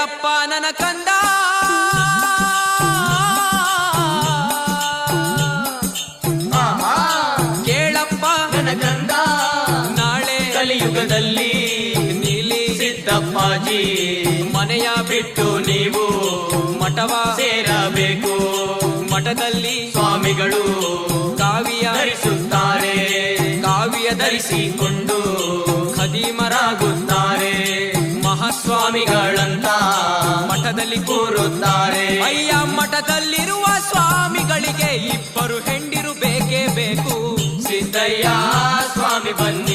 ಕೇಳಪ್ಪ ನನ್ನ ಕಂದ, ಕೇಳಪ್ಪ ನನ್ನ ಕಂದ, ನಾಳೆ ಕಲಿಯುಗದಲ್ಲಿ ನೀಲಿ ಸಿದ್ದಪ್ಪಾಜಿ ಮನೆಯ ಬಿಟ್ಟು ನೀವು ಮಠವ ಸೇರಬೇಕು. ಮಠದಲ್ಲಿ ಸ್ವಾಮಿಗಳು ಕಾವಿಯ ಧರಿಸುತ್ತಾರೆ, ಕಾವಿಯ ಧರಿಸಿಕೊಂಡು ಖದೀಮರಾಗುತ್ತಾರೆ. ಮಹಾಸ್ವಾಮಿಗಳಂತ ಮಠದಲ್ಲಿ ಕೂರುತ್ತಾರೆ. ಅಯ್ಯ ಮಠದಲ್ಲಿರುವ ಸ್ವಾಮಿಗಳಿಗೆ ಇಬ್ಬರು ಹೆಂಡಿರು ಬೇಕೇ ಬೇಕು. ಸಿದ್ದಯ್ಯ ಸ್ವಾಮಿ ಬನ್ನಿ